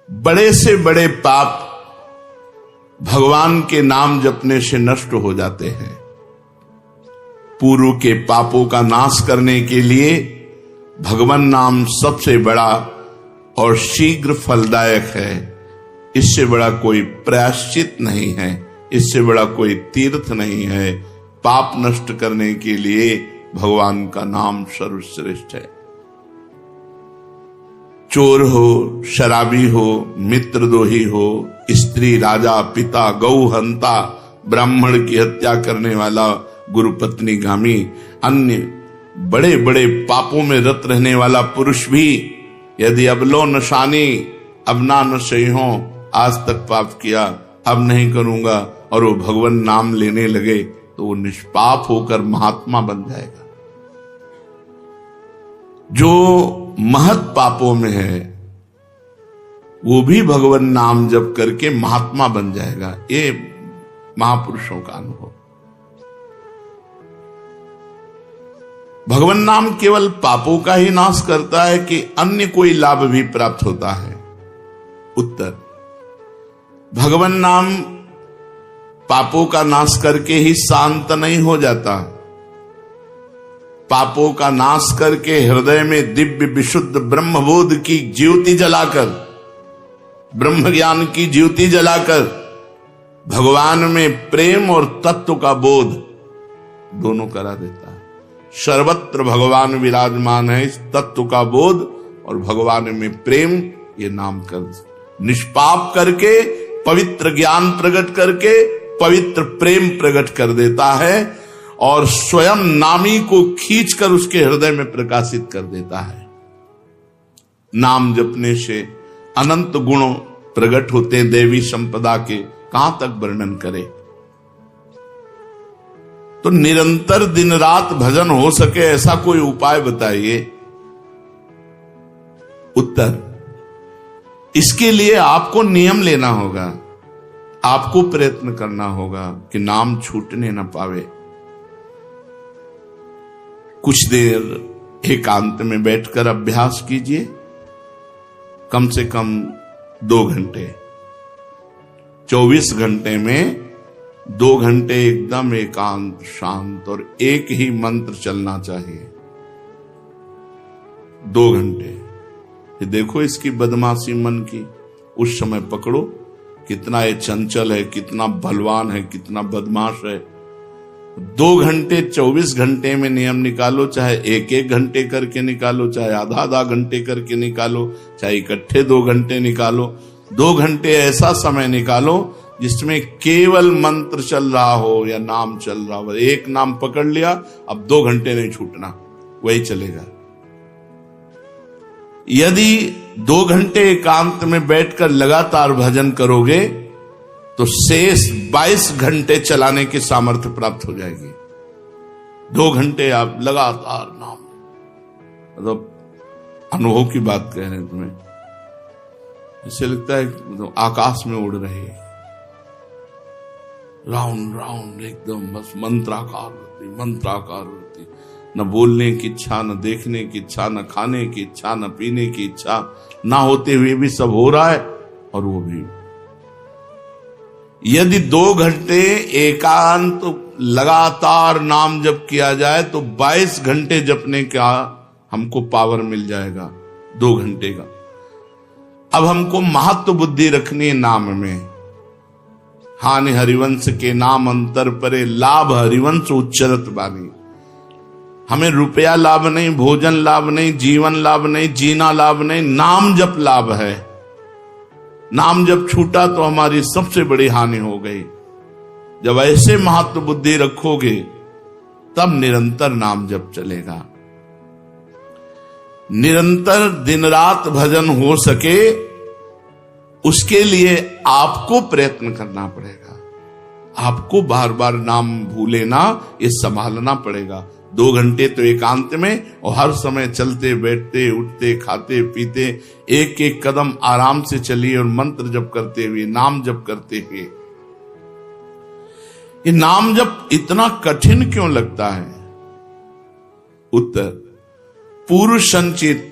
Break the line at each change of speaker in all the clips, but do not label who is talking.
बड़े से बड़े पाप भगवान के नाम जपने से नष्ट हो जाते हैं। पूर्व के पापों का नाश करने के लिए भगवान नाम सबसे बड़ा और शीघ्र फलदायक है। इससे बड़ा कोई प्रायश्चित नहीं है, इससे बड़ा कोई तीर्थ नहीं है। पाप नष्ट करने के लिए भगवान का नाम सर्वश्रेष्ठ है। चोर हो, शराबी हो, मित्रद्रोही हो, स्त्री, राजा, पिता, गौ हंता, ब्राह्मण की हत्या करने वाला, गुरु पत्नी गामी, अन्य बड़े बड़े पापों में रत रहने वाला पुरुष भी यदि अबलो नशानी अब ना नशे हो, आज तक पाप किया अब नहीं करूंगा, और वो भगवान नाम लेने लगे तो वो निष्पाप होकर महात्मा बन जाएगा। जो महत पापों में है वो भी भगवान नाम जप करके महात्मा बन जाएगा। ये महापुरुषों का अनुभव। भगवान नाम केवल पापों का ही नाश करता है कि अन्य कोई लाभ भी प्राप्त होता है? उत्तर, भगवान नाम पापों का नाश करके ही शांत नहीं हो जाता। पापों का नाश करके हृदय में दिव्य विशुद्ध ब्रह्मबोध की ज्योति जलाकर, ब्रह्म ज्ञान की ज्योति जलाकर भगवान में प्रेम और तत्व का बोध दोनों करा देता है। सर्वत्र भगवान विराजमान है, इस तत्व का बोध और भगवान में प्रेम, ये नाम कर निष्पाप करके पवित्र ज्ञान प्रकट करके पवित्र प्रेम प्रकट कर देता है और स्वयं नामी को खींचकर उसके हृदय में प्रकाशित कर देता है। नाम जपने से अनंत गुण प्रकट होते हैं, देवी संपदा के कहां तक वर्णन करें। तो निरंतर दिन रात भजन हो सके ऐसा कोई उपाय बताइए। उत्तर, इसके लिए आपको नियम लेना होगा, आपको प्रयत्न करना होगा कि नाम छूटने न पावे। कुछ देर एकांत में बैठकर अभ्यास कीजिए, कम से कम 2 घंटे। 24 घंटे में 2 घंटे एकदम एकांत शांत और एक ही मंत्र चलना चाहिए। 2 घंटे। ये देखो इसकी बदमाशी मन की, उस समय पकड़ो कितना ये चंचल है, कितना बलवान है, कितना बदमाश है। 2 घंटे 24 घंटे में नियम निकालो, चाहे 1-1 घंटे करके निकालो, चाहे आधा घंटे करके निकालो, चाहे इकट्ठे 2 घंटे निकालो। 2 घंटे ऐसा समय निकालो जिसमें केवल मंत्र चल रहा हो या नाम चल रहा हो। एक नाम पकड़ लिया, अब 2 घंटे नहीं छूटना, वही चलेगा। यदि 2 घंटे एकांत में बैठकर लगातार भजन करोगे तो शेष 22 घंटे चलाने की सामर्थ्य प्राप्त हो जाएगी। 2 घंटे आप लगातार नाम, मतलब अनुभव की बात कह रहे हैं तुम्हें, इससे लगता है तो आकाश में उड़ रहे, राउंड राउंड एकदम बस मंत्राकार होती, न बोलने की इच्छा, न देखने की इच्छा, न खाने की इच्छा, न पीने की इच्छा, ना होते हुए भी सब हो रहा है। और वो भी यदि 2 घंटे एकांत लगातार नाम जप किया जाए तो 22 घंटे जपने का हमको पावर मिल जाएगा 2 घंटे का। अब हमको महत्व बुद्धि रखनी है नाम में। हानि हरिवंश के नाम अंतर परे, लाभ हरिवंश उच्चरत बानी। हमें रुपया लाभ नहीं, भोजन लाभ नहीं, जीवन लाभ नहीं, जीना लाभ नहीं, नाम जप लाभ है। नाम जब छूटा तो हमारी सबसे बड़ी हानि हो गई। जब ऐसे महत्व बुद्धि रखोगे तब निरंतर नाम जप चलेगा। निरंतर दिन रात भजन हो सके उसके लिए आपको प्रयत्न करना पड़ेगा। आपको बार बार नाम भूले ना, ये संभालना पड़ेगा। 2 घंटे तो एकांत में, और हर समय चलते बैठते उठते खाते पीते एक एक कदम आराम से चलिए और मंत्र जप करते हुए, नाम जप करते हुए। ये नाम जप इतना कठिन क्यों लगता है? उत्तर, पूर्व संचित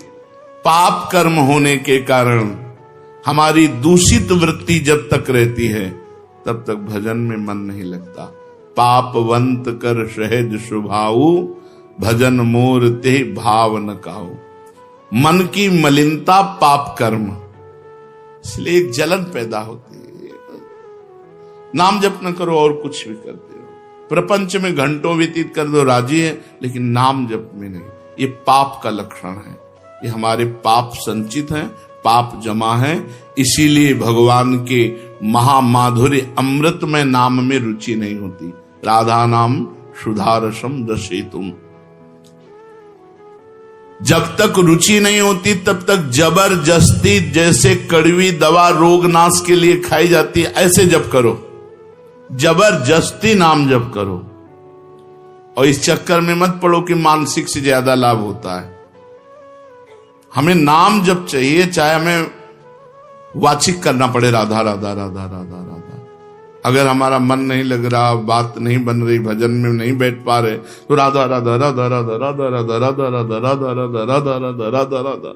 पाप कर्म होने के कारण हमारी दूषित वृत्ति जब तक रहती है तब तक भजन में मन नहीं लगता। पापवंत कर सहज स्वभाऊ, भजन मोर ते भाव न काऊ। मन की मलिनता पाप कर्म, इसलिए एक जलन पैदा होती है। नाम जप न करो और कुछ भी करते हो, प्रपंच में घंटों व्यतीत कर दो, राजी है, लेकिन नाम जप में नहीं। ये पाप का लक्षण है। ये हमारे पाप संचित हैं, पाप जमा है। इसीलिए भगवान के महामाधुर्य अमृत में नाम में रुचि नहीं होती। राधा नाम सुधारसम दशेतुम। जब तक रुचि नहीं होती तब तक जबरदस्ती, जैसे कड़वी दवा रोग नाश के लिए खाई जाती है, ऐसे जप करो, जबरदस्ती नाम जप करो। और इस चक्कर में मत पड़ो कि मानसिक से ज्यादा लाभ होता है। हमें नाम जप चाहिए, चाहे हमें वाचिक करना पड़े, राधा राधा राधा राधा राधा। अगर हमारा मन नहीं लग रहा, बात नहीं बन रही, भजन में नहीं बैठ पा रहे, तो राधा राधा राधा राधा राधा राधा राधा राधा राधा राधा राधा राधा राधा राधा।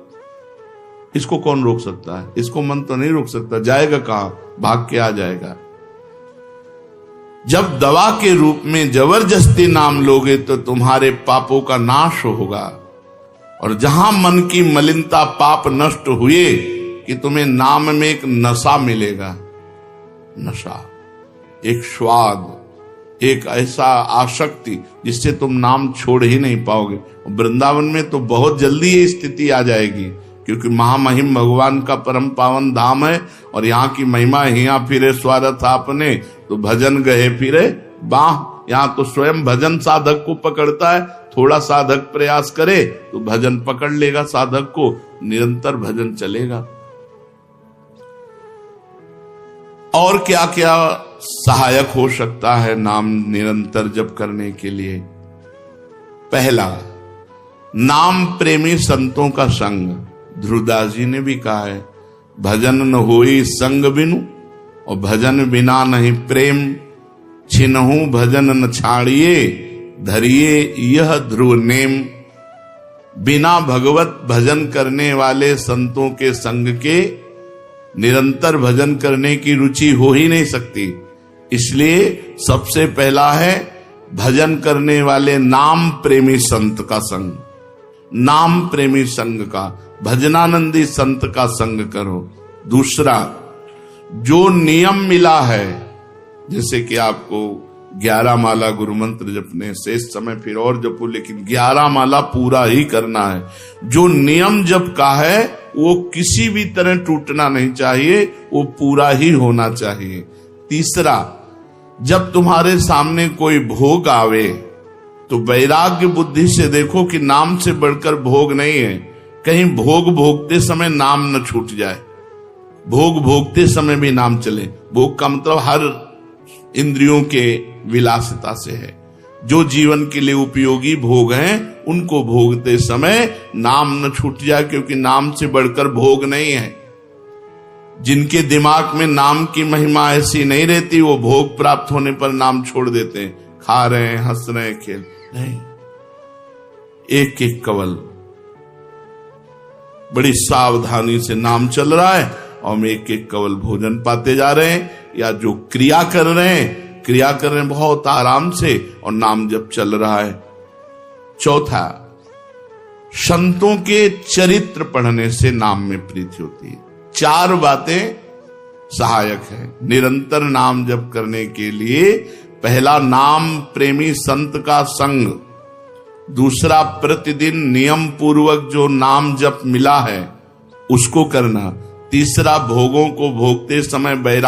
इसको कौन रोक सकता है? इसको मन तो नहीं रोक सकता। जाएगा कहां? भाग के आ जाएगा। जब दवा के रूप में जबरदस्ती नाम लोगे तो तुम्हारे पापों का नाश होगा। और जहां मन की मलिनता पाप नष्ट हुए कि तुम्हें नाम में एक नशा मिलेगा, नशा, एक स्वाद, एक ऐसा आसक्ति जिससे तुम नाम छोड़ ही नहीं पाओगे। वृंदावन में तो बहुत जल्दी ये स्थिति आ जाएगी, क्योंकि महामहिम भगवान का परम पावन धाम है और यहाँ की महिमा हिया फिरे स्वारथ आपने, तो भजन गए फिरे बाह। यहाँ तो स्वयं भजन साधक को पकड़ता है। थोड़ा साधक प्रयास करे तो भजन पकड़ लेगा साधक को, निरंतर भजन चलेगा। और क्या क्या सहायक हो सकता है नाम निरंतर जप करने के लिए? पहला, नाम प्रेमी संतों का संग। ध्रुवदास जी ने भी कहा है, भजन न होई संग बिनु, और भजन बिना नहीं प्रेम। छिनहु भजन न छाड़िए, धरिए यह ध्रुव नेम। बिना भगवत भजन करने वाले संतों के संग के निरंतर भजन करने की रुचि हो ही नहीं सकती। इसलिए सबसे पहला है भजन करने वाले नाम प्रेमी संत का संग। नाम प्रेमी संग का, भजनानंदी संत का संग करो। दूसरा, जो नियम मिला है, जैसे कि आपको 11 माला गुरु मंत्र जपने, शेष समय फिर और जपो, लेकिन 11 माला पूरा ही करना है। जो नियम जप का है वो किसी भी तरह टूटना नहीं चाहिए, वो पूरा ही होना चाहिए। तीसरा, जब तुम्हारे सामने कोई भोग आवे तो वैराग्य बुद्धि से देखो कि नाम से बढ़कर भोग नहीं है। कहीं भोग भोगते समय नाम न छूट जाए, भोग भोगते समय भी नाम चले। भोग का मतलब हर इंद्रियों के विलासिता से है। जो जीवन के लिए उपयोगी भोग हैं उनको भोगते समय नाम न छूट जाए, क्योंकि नाम से बढ़कर भोग नहीं है। जिनके दिमाग में नाम की महिमा ऐसी नहीं रहती, वो भोग प्राप्त होने पर नाम छोड़ देते हैं। खा रहे हैं, हंस रहे हैं, खेल नहीं। एक एक कवल बड़ी सावधानी से नाम चल रहा है और हम एक एक कवल भोजन पाते जा रहे हैं, या जो क्रिया कर रहे हैं बहुत आराम से और नाम जब चल रहा है। चौथा, संतों के चरित्र पढ़ने से नाम में प्रीति होती है। 4 बातें सहायक है निरंतर नाम जप करने के लिए। पहला, नाम प्रेमी संत का संग। दूसरा, प्रतिदिन नियम पूर्वक जो नाम जप मिला है उसको करना। तीसरा, भोगों को भोगते समय वैराग्य